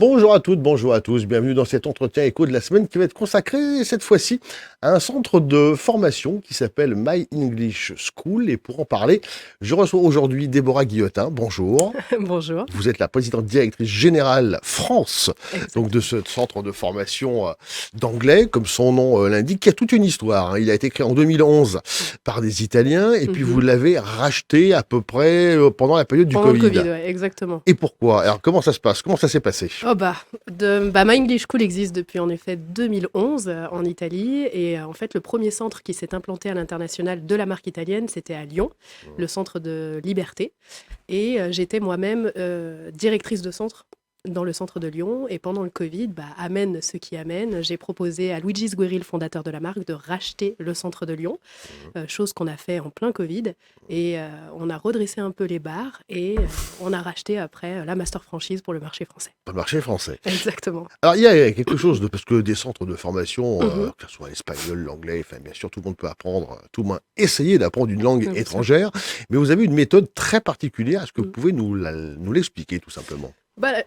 Bonjour à toutes, bonjour à tous, bienvenue dans cet entretien écho de la semaine qui va être consacré cette fois-ci à un centre de formation qui s'appelle My English School. Et pour en parler, je reçois aujourd'hui Déborah Guillotin. Bonjour. Bonjour. Vous êtes la présidente directrice générale France, donc Exact. de ce centre de formation d'anglais, comme son nom l'indique, qui a toute une histoire. Il a été créé en 2011 par des Italiens et puis vous Mhm. l'avez racheté à peu près pendant la période du Pendant le Covid, Covid. ouais, exactement. Et pourquoi? Alors comment ça se passe? Comment ça s'est passé? My English School existe depuis en effet 2011 en Italie et en fait le premier centre qui s'est implanté à l'international de la marque italienne, c'était à Lyon, le centre de Liberté. Et j'étais moi-même directrice de centre dans le centre de Lyon. Et pendant le Covid, amène ce qui amène. J'ai proposé à Luigi Sguerri, le fondateur de la marque, de racheter le centre de Lyon, chose qu'on a fait en plein Covid. Et on a redressé un peu les barres et on a racheté après la master franchise pour le marché français. Pour le marché français. Exactement. Alors, il y a quelque chose de, parce que des centres de formation, Mhm. que ce soit l'espagnol, l'anglais, enfin, bien sûr, tout le monde peut apprendre, tout le monde essayer d'apprendre une langue Bien sûr. étrangère, mais vous avez une méthode très particulière. Est-ce que vous Mm. pouvez nous l'expliquer, tout simplement?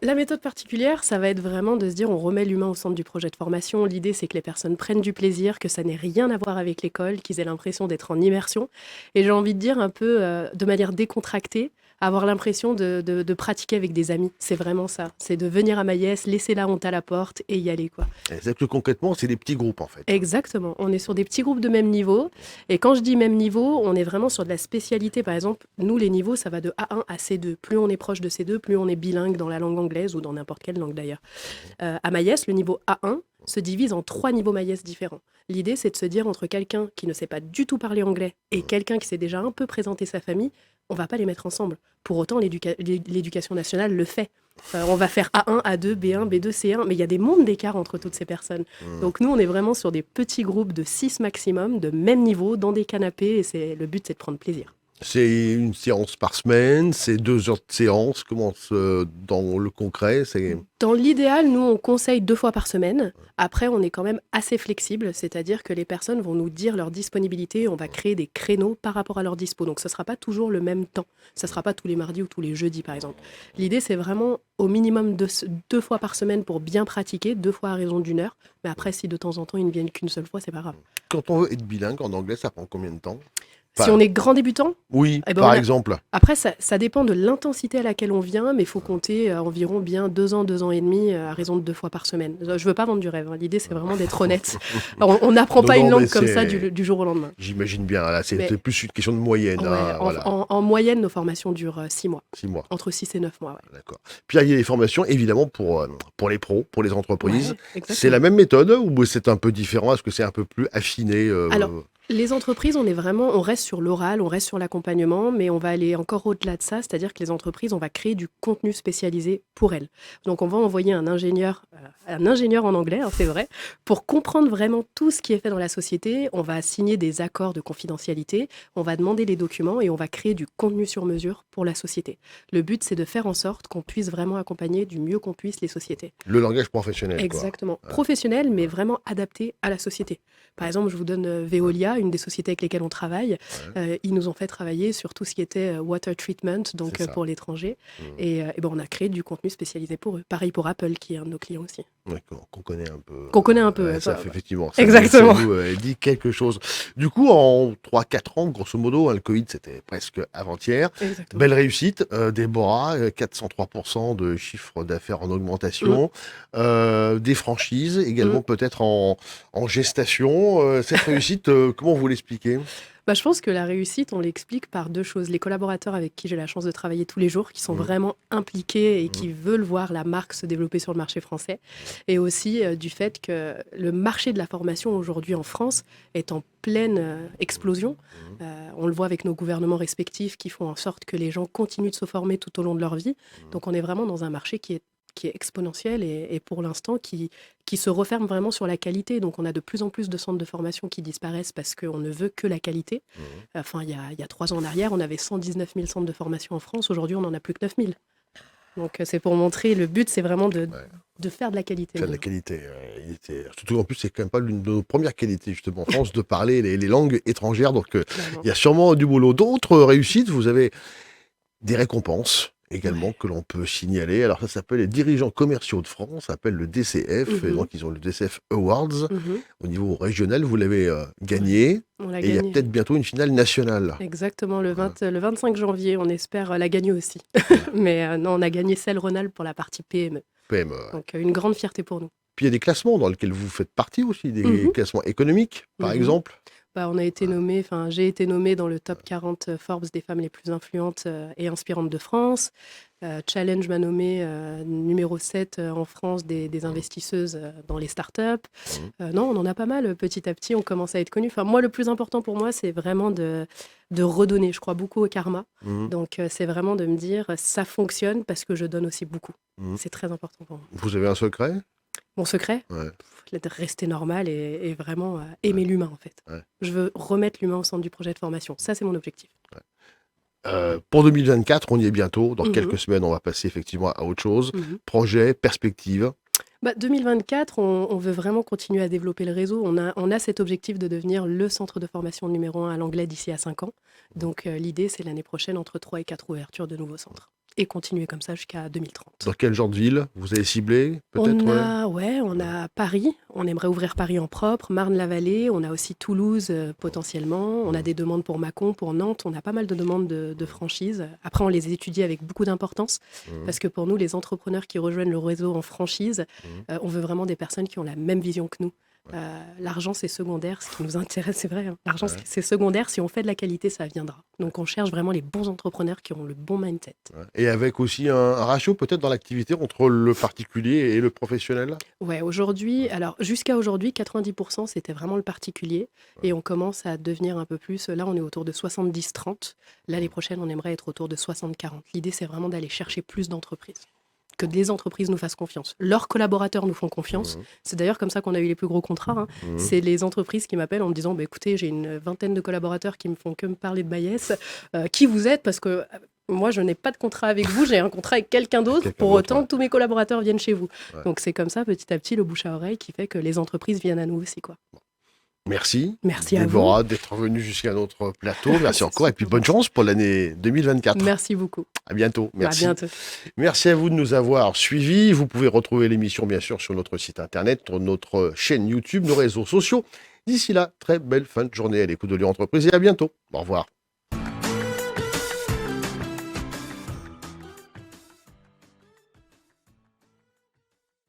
La méthode particulière, ça va être vraiment de se dire on remet l'humain au centre du projet de formation. L'idée, c'est que les personnes prennent du plaisir, que ça n'ait rien à voir avec l'école, qu'ils aient l'impression d'être en immersion. Et j'ai envie de dire un peu de manière décontractée, avoir l'impression de pratiquer avec des amis. C'est vraiment ça. C'est de venir à Maïs, laisser la honte à la porte et y aller, quoi. C'est que concrètement, c'est des petits groupes, en fait. Exactement. On est sur des petits groupes de même niveau. Et quand je dis même niveau, on est vraiment sur de la spécialité. Par exemple, nous, les niveaux, ça va de A1 à C2. Plus on est proche de C2, plus on est bilingue dans la langue anglaise ou dans n'importe quelle langue d'ailleurs. À Maïs, le niveau A1 se divise en 3 niveaux Maïs différents. L'idée, c'est de se dire entre quelqu'un qui ne sait pas du tout parler anglais et quelqu'un qui sait déjà un peu présenter sa famille, on va pas les mettre ensemble. Pour autant, l'éducation nationale le fait. On va faire A1, A2, B1, B2, C1, mais il y a des mondes d'écart entre toutes ces personnes. Donc nous, on est vraiment sur des petits groupes de 6 maximum, de même niveau, dans des canapés, et le but, c'est de prendre plaisir. C'est une séance par semaine, c'est 2 heures de séance. Comment dans le concret, c'est... Dans l'idéal, nous, on conseille 2 fois par semaine. Après, on est quand même assez flexible, c'est-à-dire que les personnes vont nous dire leur disponibilité et on va créer des créneaux par rapport à leur dispo. Donc, ce ne sera pas toujours le même temps. Ce ne sera pas tous les mardis ou tous les jeudis, par exemple. L'idée, c'est vraiment au minimum 2 fois par semaine pour bien pratiquer, 2 fois à raison d'1 heure. Mais après, si de temps en temps, ils ne viennent qu'une seule fois, c'est pas grave. Quand on veut être bilingue en anglais, ça prend combien de temps? Si Enfin, on est grand débutant, oui, eh ben par exemple. après, ça dépend de l'intensité à laquelle on vient, mais il faut compter environ bien 2 ans, 2 ans et demi, à raison de 2 fois par semaine. Je ne veux pas vendre du rêve, hein. L'idée, c'est vraiment d'être honnête. Alors, on n'apprend Non, pas une non, mais langue comme ça c'est... du jour au lendemain. J'imagine bien, là, c'est Mais plus une question de moyenne, ouais, hein, voilà, en moyenne, nos formations durent 6 mois, 6 mois, entre 6 et 9 mois. Ouais, d'accord. Puis il y a les formations, évidemment, pour les pros, pour les entreprises. ouais, C'est la exactement. même méthode ou c'est un peu différent? Est-ce que c'est un peu plus affiné Alors, les entreprises, on reste sur l'oral, on reste sur l'accompagnement, mais on va aller encore au-delà de ça, c'est-à-dire que les entreprises, on va créer du contenu spécialisé pour elles. Donc, on va envoyer un ingénieur en anglais, hein, c'est vrai, pour comprendre vraiment tout ce qui est fait dans la société. On va signer des accords de confidentialité, on va demander les documents et on va créer du contenu sur mesure pour la société. Le but, c'est de faire en sorte qu'on puisse vraiment accompagner du mieux qu'on puisse les sociétés. le langage professionnel, quoi. Exactement. Professionnel, mais vraiment adapté à la société. Par exemple, je vous donne Veolia, une des sociétés avec lesquelles on travaille. Ouais, Ils nous ont fait travailler sur tout ce qui était water treatment, donc c'est ça. pour l'étranger. Mmh. Et ben, on a créé du contenu spécialisé pour eux. Pareil pour Apple, qui est un de nos clients aussi. D'accord, qu'on connaît un peu. Qu'on connaît un peu. Ouais, ça fait effectivement, Exactement. ça nous dit quelque chose. Du coup, en 3-4 ans, grosso modo, hein, le Covid, c'était presque avant-hier. Exactement. Belle réussite, Déborah, 403% de chiffre d'affaires en augmentation, des franchises également Mm. peut-être en gestation. Cette réussite, comment vous l'expliquez? Je pense que la réussite, on l'explique par 2 choses. Les collaborateurs avec qui j'ai la chance de travailler tous les jours, qui sont Mmh. vraiment impliqués et Mmh. qui veulent voir la marque se développer sur le marché français. Et aussi du fait que le marché de la formation aujourd'hui en France est en pleine explosion. Mmh. On le voit avec nos gouvernements respectifs qui font en sorte que les gens continuent de se former tout au long de leur vie. Mmh. Donc on est vraiment dans un marché qui est exponentiel et pour l'instant qui se referme vraiment sur la qualité. Donc on a de plus en plus de centres de formation qui disparaissent parce qu'on ne veut que la qualité. Mmh. Enfin, il y a 3 ans en arrière, on avait 119 000 centres de formation en France. Aujourd'hui, on n'en a plus que 9 000. Donc c'est pour montrer, le but, c'est vraiment Ouais. de faire de la qualité. Faire de la qualité. Surtout en plus, c'est quand même pas l'une de nos premières qualités, justement, en France, de parler les langues étrangères. Donc Clairement. il y a sûrement du boulot. D'autres réussites, vous avez des récompenses. également Ouais. que l'on peut signaler. Alors ça s'appelle les dirigeants commerciaux de France, ça s'appelle le DCF, et Mmh. donc ils ont le DCF Awards Mmh. au niveau régional. Vous l'avez Ouais, gagné, on l'a et il y a gagné. peut-être bientôt une finale nationale. Exactement, Voilà. le 25 janvier, on espère, la gagner aussi. Ouais. Mais non, on a gagné celle Rhône-Alpes pour la partie PME. PME. Ouais. Donc une grande fierté pour nous. Puis il y a des classements dans lesquels vous faites partie aussi, des Mmh. classements économiques, par Mmh. exemple. Bah, on a été nommé, enfin, j'ai été nommée dans le top 40 Forbes des femmes les plus influentes et inspirantes de France. Challenge m'a nommé numéro 7 en France des Mmh, investisseuses dans les startups. mmh, Non, on en a pas mal petit à petit, on commence à être connu. Enfin, moi, le plus important pour moi, c'est vraiment de redonner. Je crois beaucoup au karma. mmh, Donc, c'est vraiment de me dire, ça fonctionne parce que je donne aussi beaucoup. mmh. C'est très important pour moi. Vous avez un secret? Mon secret, Ouais, de rester normal et vraiment ouais, aimer l'humain, en fait. ouais. Je veux remettre l'humain au centre du projet de formation. Ça, c'est mon objectif. Pour 2024, on y est bientôt. Dans Mhm, quelques semaines, on va passer effectivement à autre chose. mhm. Projet, perspective. Bah, 2024, on veut vraiment continuer à développer le réseau. On a cet objectif de devenir le centre de formation numéro 1 à l'anglais d'ici à 5 ans. Donc, l'idée, c'est l'année prochaine, entre 3 et 4 ouvertures de nouveaux centres. Et continuer comme ça jusqu'à 2030. Dans quel genre de ville vous avez ciblé? Peut-être, On ouais. a, ouais, on a Paris. On aimerait ouvrir Paris en propre, Marne-la-Vallée. On a aussi Toulouse potentiellement. On a Mmh, des demandes pour Mâcon, pour Nantes. On a pas mal de demandes de franchise. Après, on les étudie avec beaucoup d'importance mmh, parce que pour nous, les entrepreneurs qui rejoignent le réseau en franchise, mmh. on veut vraiment des personnes qui ont la même vision que nous. Ouais, L'argent, c'est secondaire. Ce qui nous intéresse, c'est vrai, hein. L'argent, ouais, c'est secondaire. Si on fait de la qualité, ça viendra. Donc, on cherche vraiment les bons entrepreneurs qui ont le bon mindset. ouais. Et avec aussi un ratio peut-être dans l'activité entre le particulier et le professionnel? Ouais, aujourd'hui, Ouais, alors jusqu'à aujourd'hui, 90% c'était vraiment le particulier ouais, et on commence à devenir un peu plus. Là, on est autour de 70-30. L'année mmh, prochaine, on aimerait être autour de 60-40. L'idée, c'est vraiment d'aller chercher plus d'entreprises. Que les entreprises nous fassent confiance. Leurs collaborateurs nous font confiance. mmh, C'est d'ailleurs comme ça qu'on a eu les plus gros contrats, hein. mmh. C'est les entreprises qui m'appellent en me disant bah, écoutez, j'ai une vingtaine de collaborateurs qui me font que me parler de Baïès. Qui vous êtes? Parce que moi, je n'ai pas de contrat avec vous, j'ai un contrat avec quelqu'un d'autre. Quelqu'un Pour d'autre, autant, tous mes collaborateurs viennent chez vous. ouais, ouais. Donc c'est comme ça, petit à petit, le bouche à oreille qui fait que les entreprises viennent à nous aussi, quoi. Merci, Merci à vous. Déborah, d'être venue jusqu'à notre plateau. Merci C'est encore et puis super bonne gentil. chance pour l'année 2024. Merci beaucoup. À bientôt. À Merci. bientôt. Merci à vous de nous avoir suivis. Vous pouvez retrouver l'émission, bien sûr, sur notre site internet, sur notre chaîne YouTube, nos réseaux sociaux. D'ici là, très belle fin de journée à l'écoute de Lyon Entreprise et à bientôt. Au revoir.